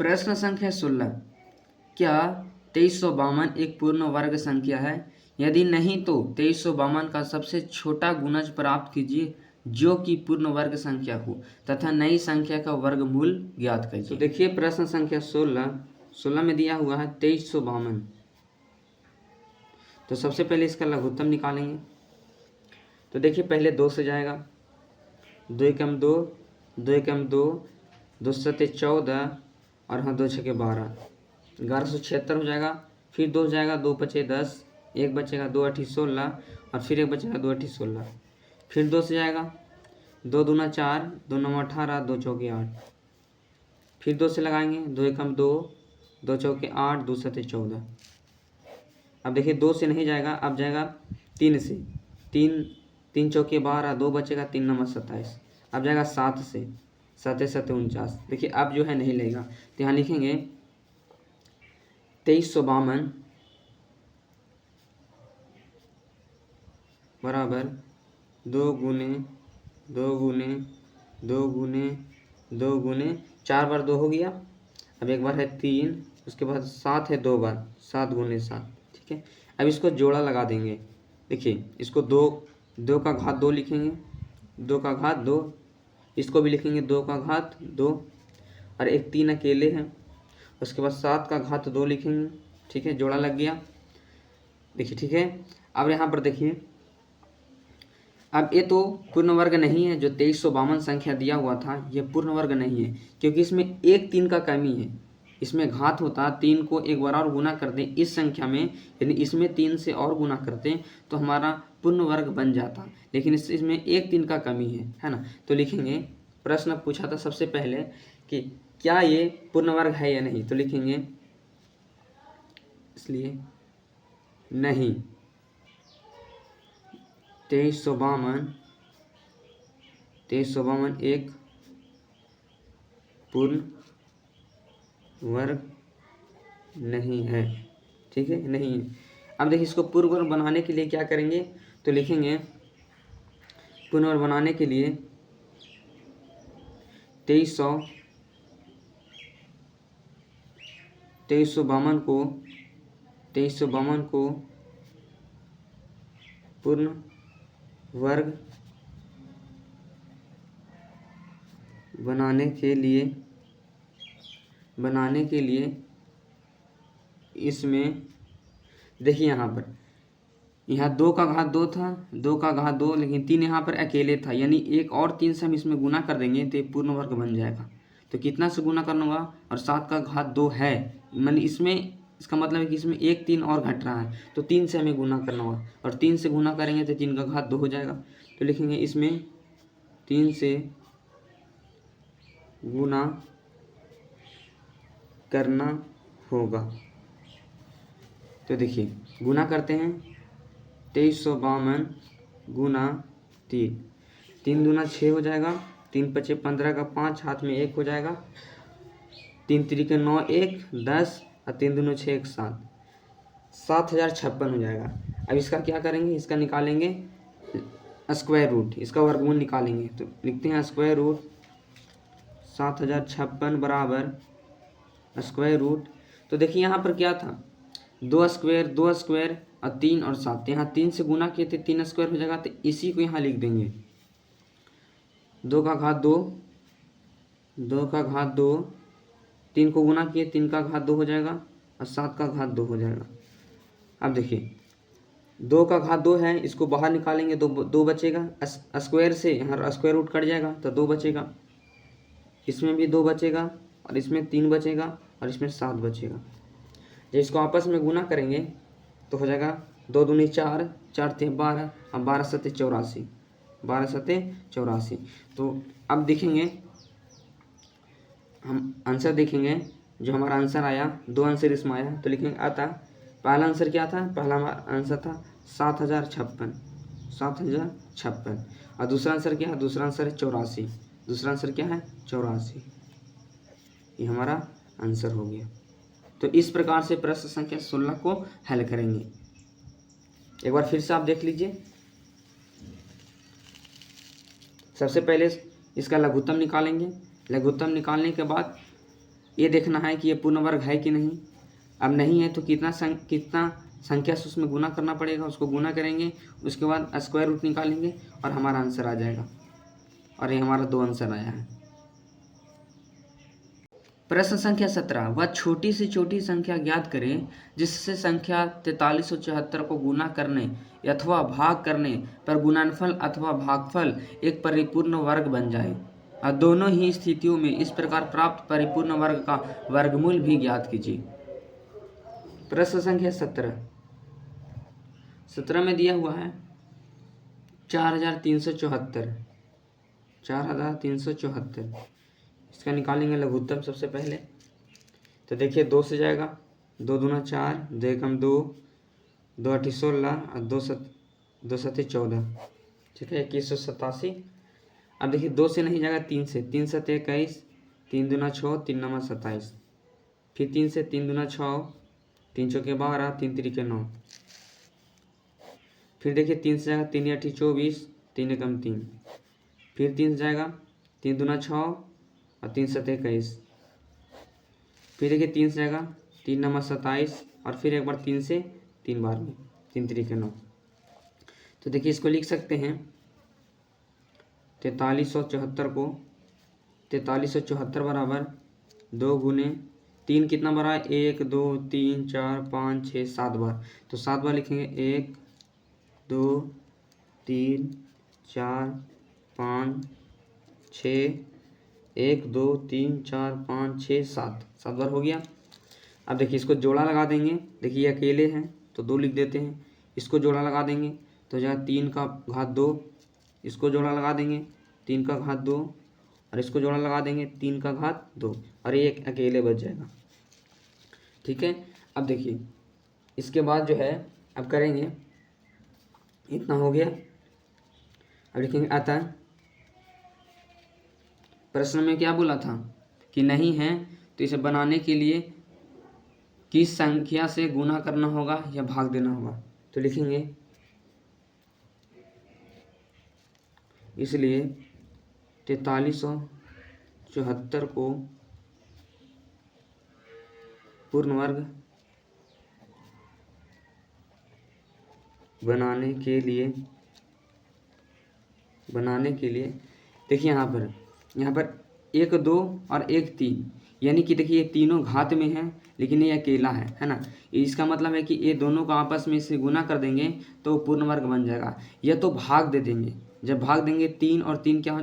प्रश्न संख्या 16, क्या 2352 एक पूर्ण वर्ग संख्या है? यदि नहीं तो 2352 का सबसे छोटा गुणज प्राप्त कीजिए जो कि पूर्ण वर्ग संख्या हो तथा नई संख्या का वर्गमूल ज्ञात कीजिए। तो देखिए प्रश्न संख्या 16 में दिया हुआ है 2352। तो सबसे पहले इसका लघुत्तम निकालेंगे। तो देखिए पहले 2 से जाएगा, 2 एकम 2, 2 एकम 2, 2 सत्ते 14 और हाँ 2 छके 12, 1176 हो जाएगा। फिर 2 जाएगा, 2 पचे 10, 1 बचेगा, 2 अठी 16 और फिर 1 बचेगा, 2 अठी 16। फिर 2 से जाएगा, 2 दूना 4, 2 नौ 18, 2 चौके 8। फिर 2 से लगाएंगे, 2 एकम 2, 2 चौके 8, 2 सत्ते 14। अब देखिए 2 से नहीं जाएगा, अब जाएगा 3 से, 3 चौके 12, 2 बचेगा, 3 नंबर 27। अब जाएगा 7 से, 7 7 49। देखिए अब जो है नहीं लेगा, तो यहाँ लिखेंगे 2352 बराबर 2 गुने 2 गुने 2 गुने 2 गुने 4 बार 2 हो गया। अब एक बार है 3, उसके बाद 7 है 2 बार, 7 गुने 7। ठीक है, अब इसको जोड़ा लगा देंगे। देखिए इसको 2 का घात 2 लिखेंगे, 2 का घात 2, इसको भी लिखेंगे 2 का घात 2 और एक 3 अकेले हैं। उसके बाद 7 का घात 2 लिखेंगे। ठीक है, जोड़ा लग गया। देखिए ठीक है, अब यहाँ पर देखिए, अब ये तो पूर्ण वर्ग नहीं है। जो 2352 संख्या दिया हुआ था ये पूर्ण वर्ग नहीं है, क्योंकि इसमें एक 3 का कमी है। इसमें घात होता 3 को एक बार और गुना कर दें इस संख्या में, यानी इसमें 3 से और गुना करते तो हमारा पूर्ण वर्ग बन जाता, लेकिन इसमें एक 3 का कमी है ना। तो लिखेंगे, प्रश्न पूछा था सबसे पहले कि क्या ये पूर्ण वर्ग है या नहीं, तो लिखेंगे इसलिए नहीं, 2352 एक पूर्ण वर्ग नहीं है। ठीक है, नहीं है। अब देखिए इसको पूर्ण वर्ग बनाने के लिए क्या करेंगे, तो लिखेंगे पूर्ण वर्ग बनाने के लिए 2352 को पूर्ण वर्ग बनाने के लिए इसमें देखिए यहाँ 2 का घात 2 था, 2 का घात 2, लेकिन 3 यहाँ पर अकेले था, यानी एक और 3 से हम इसमें गुना कर देंगे तो ये पूर्ण वर्ग बन जाएगा। तो कितना से गुना करना होगा, और 7 का घात 2 है, यानी इसमें इसका मतलब है कि इसमें एक 3 और घट रहा है, तो 3 से हमें गुना करना होगा, और 3 से गुना करेंगे तो 3 का घात 2 हो जाएगा। तो लिखेंगे इसमें 3 से गुना करना होगा। तो देखिए गुना करते हैं, 2352 गुना 3, 3 दूना 6 हो जाएगा, 3 पचे 15 का 5, हाथ में 1 हो जाएगा, 3 तिरिके 9, 1 10 और 3 दूनो 6 1 7, 7056 हो जाएगा। अब इसका क्या करेंगे, इसका निकालेंगे स्क्वायर रूट, इसका वर्गमूल निकालेंगे। तो लिखते हैं स्क्वायर रूट 7056 बराबर स्क्वायर रूट। तो देखिए यहाँ पर क्या था, 2 स्क्वायर और 3 और 7, यहाँ 3 से गुना किए थे 3 स्क्वायर हो जाएगा, तो इसी को यहाँ लिख देंगे 2 का घात 2, 2 का घात 2, 3 को गुना किए 3 का घात 2 हो जाएगा और 7 का घात 2 हो जाएगा। अब देखिए 2 का घात 2 है, इसको बाहर निकालेंगे, 2 बचेगा, स्क्वायर से यहाँ स्क्वायर रूट कट जाएगा तो 2 बचेगा, इसमें भी 2 बचेगा और इसमें 3 बचेगा और इसमें 7 बचेगा। जब इसको आपस में गुना करेंगे तो हो जाएगा 2 दूनी 4, 4 थे 12 और 12 सत्ते 84, 12 सत्ते 84। तो अब देखेंगे, हम आंसर देखेंगे, जो हमारा आंसर आया, 2 आंसर इसमें आया, तो लिखेंगे आता पहला आंसर क्या था, पहला हमारा आंसर था 7056 और दूसरा आंसर क्या है, दूसरा आंसर है 84, दूसरा आंसर क्या है 84। ये हमारा आंसर हो गया। तो इस प्रकार से प्रश्न संख्या 16 को हल करेंगे। एक बार फिर से आप देख लीजिए। सबसे पहले इसका लघुत्तम निकालेंगे, लघुत्तम निकालने के बाद ये देखना है कि ये पूर्ण वर्ग है कि नहीं। अब नहीं है तो कितना संख्या से उसमें गुना करना पड़ेगा, उसको गुना करेंगे, उसके बाद स्क्वायर रूट निकालेंगे और हमारा आंसर आ जाएगा। और ये हमारा 2 आंसर आया है। प्रश्न संख्या 17, वह छोटी से छोटी संख्या ज्ञात करें जिससे संख्या 4374 को गुना करने अथवा भाग करने पर गुणनफल अथवा भागफल एक परिपूर्ण वर्ग बन जाए। और दोनों ही स्थितियों में इस प्रकार प्राप्त परिपूर्ण वर्ग का वर्गमूल भी ज्ञात कीजिए। प्रश्न संख्या 17 में दिया हुआ है 4374। 4374 इसका निकालेंगे लघुत्तम सबसे पहले। तो देखिए 2 से जाएगा, 2 दूना 4, 2 एकम 2, 2 आठी 16 और 2 सत्ते 14, ठीक है 2187। अब देखिए 2 से नहीं जाएगा, 3 से, 3 सत्ते 21, 3 दूना 6, 3 नमा 27, फिर 3 से, 3 दूना 6, 3 चौके 12, 3 तिरिके 9, फिर देखिए 3 से जाएगा, 3 आठी 24, 3 एकम 3, फिर 3 से जाएगा, 3 दूना 6 और 3 सत्ते 21, फिर देखिए 3 से जाएगा, 3 नमा 27 और फिर एक बार 3 से 3 बार में, 3 तिरिके 9। तो देखिए इसको लिख सकते हैं 4374 को, 4374 बराबर 2 गुने 3 कितना बार है, 1 2 3 4 5 6 7 बार। तो 7 बार लिखेंगे, 1 2 3 4 5 6, 1 2 3 4 5 6 7 बार हो गया। अब देखिए इसको जोड़ा लगा देंगे, देखिए ये अकेले हैं तो 2 लिख देते हैं, इसको जोड़ा लगा देंगे तो जहाँ 3 का घात 2, इसको जोड़ा लगा देंगे 3 का घात 2 और इसको जोड़ा लगा देंगे 3 का घात 2 और ये एक अकेले बच जाएगा, ठीक है। अब देखिए इसके बाद जो है अब करेंगे, इतना हो गया। अब लिखेंगे अतः प्रश्न में क्या बोला था कि नहीं है तो इसे बनाने के लिए किस संख्या से गुना करना होगा या भाग देना होगा। तो लिखेंगे इसलिए 4374 को पूर्ण वर्ग बनाने के लिए देखिए यहाँ पर 1 2 और 1 3, यानी कि देखिए ये तीनों घात में है लेकिन ये अकेला है ना। इसका मतलब है कि ये दोनों को आपस में से गुना कर देंगे तो पूर्ण वर्ग बन जाएगा, या तो भाग दे देंगे। जब भाग देंगे 3 और 2 क्या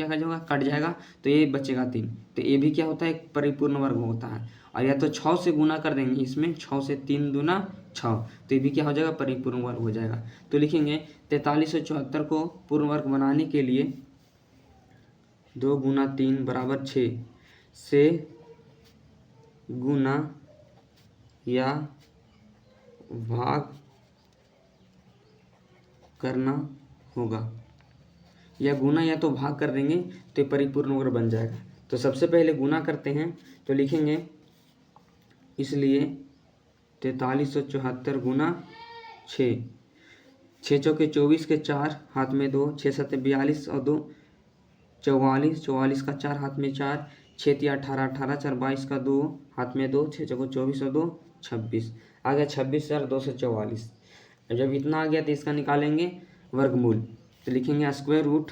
कर जाएगा, कट जाएगा तो ये बचेगा 3, तो ये भी क्या होता है, एक परिपूर्ण वर्ग होता है। और या तो 6 से गुना कर देंगे, इसमें 6 से 3 दूना 6, तो ये भी क्या हो जाएगा, परिपूर्ण वर्ग हो जाएगा। तो लिखेंगे 4374 को पूर्ण वर्ग बनाने के लिए 2 गुना 3 बराबर 6 से गुना या भाग करना होगा, या गुना या तो भाग कर देंगे तो परिपूर्ण वर्ग बन जाएगा। तो सबसे पहले गुना करते हैं, तो लिखेंगे इसलिए 4374 गुना 6, 6 चौके 24 के 4 हाथ में 2, 6 सत्ते 42 और 2 44, 44 का 4 हाथ में 4, 6 तिया 18, 18 4 22 का 2 हाथ में 2, 6 चौको 24 और 2 26, आ गया 26,244। अब जब इतना आ गया तो इसका निकालेंगे वर्गमूल। तो लिखेंगे स्क्वायर रूट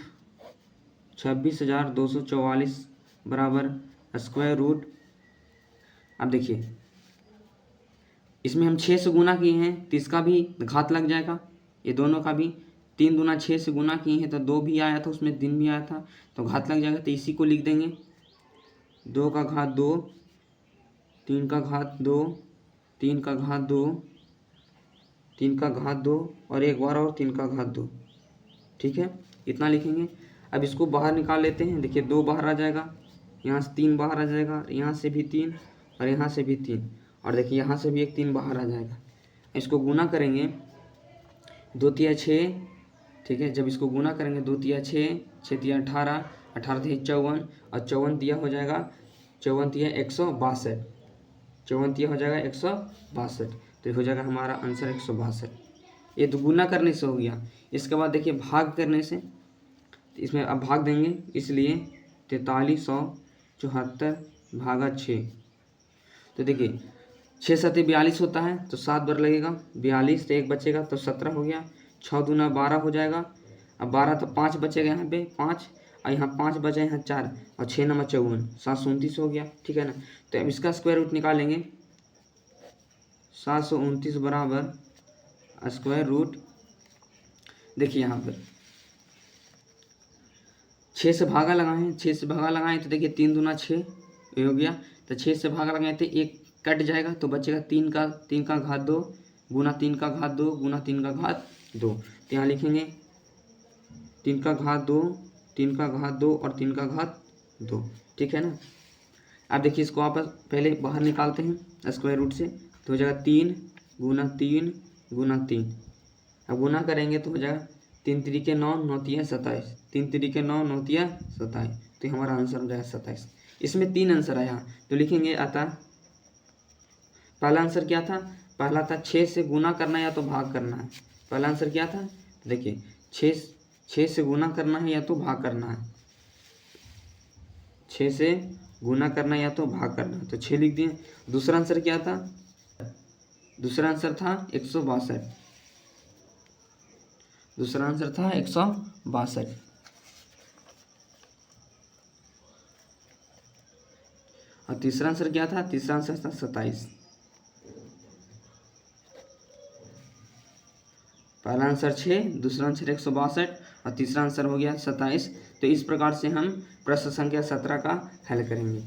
26,244 बराबर स्क्वायर रूट। अब देखिए इसमें हम 6 से गुना किए हैं तो इसका भी घात लग जाएगा, ये दोनों का भी 3 दूना 6 से गुना किए हैं तो 2 भी आया था, उसमें 3 भी आया था तो घात लग जाएगा। तो इसी को लिख देंगे 2 का घात 2, 3 का घात 2, 3 का घात 2, 3 का घात 2 और एक बार और 3 का घात 2, ठीक है, इतना लिखेंगे। अब इसको बाहर निकाल लेते हैं, देखिए 2 बाहर आ जाएगा, यहाँ से 3 बाहर आ जाएगा, यहाँ से भी 3 और यहाँ से भी 3, और देखिए यहाँ से भी एक 3 बाहर आ जाएगा। इसको गुना करेंगे 2 तिया 6, ठीक है, जब इसको गुना करेंगे 2 तिया 6, 6 तिया 18, 18 तिया 54 और 54 तिया हो जाएगा, 54 तिया 162, 54 तिया हो जाएगा 162, तो हो जाएगा हमारा आंसर 162। ये तो गुना करने से हो गया। इसके बाद देखिए भाग करने से, इसमें अब भाग देंगे, इसलिए 4374 भागा 6। तो देखिए 6 सत्ते 42 होता है, तो 7 बार लगेगा, 42 तो 1 बचेगा तो 17 हो गया, 6 दूना 12 हो जाएगा। अब 12 तो 5 बचेगा यहाँ पे 5, और यहाँ 5 बचा, यहाँ 4, और 6 नंबर 54, 729 हो गया, ठीक है ना। तो अब इसका स्क्वायर रूट निकालेंगे, 729 बराबर स्क्वायर रूट, देखिए यहाँ पर 6 से भागा लगाएं, 6 से भागा लगाएं तो देखिए 3 दूना 6 ये हो गया, तो 6 से भागा लगाएं तो 1 कट जाएगा, तो बचेगा 3 का घात 2 गुना 3 का घात 2 गुना 3 का घात 2। तो यहाँ लिखेंगे 3 का घात 2, 3 का घात 2 और 3 का घात 2, ठीक है ना। अब देखिए इसको आप पहले बाहर निकालते हैं स्क्वायर रूट से, तो हो जाएगा 3 गुना 3 गुना 3। अब गुना करेंगे तो हो जाएगा 3 तिरिके 9, 9 तिया 27, 3 तिरिके 9, 9 तिया 27, तो हमारा आंसर हो जाएगा 27। इसमें 3 आंसर आया, तो लिखेंगे अतः पहला आंसर क्या था, पहला था 6 से गुना करना या तो भाग करना है। पहला आंसर क्या था, देखिए 6 से गुना करना है या तो भाग करना है, 6 से गुना करना या तो भाग करना है, तो 6 लिख दिए। दूसरा आंसर क्या था, दूसरा आंसर था 162, दूसरा आंसर था 162। और तीसरा आंसर क्या था, तीसरा आंसर था 27। पहला आंसर 6, दूसरा आंसर 162 और तीसरा आंसर हो गया 27। तो इस प्रकार से हम प्रश्न संख्या 17 का हल करेंगे।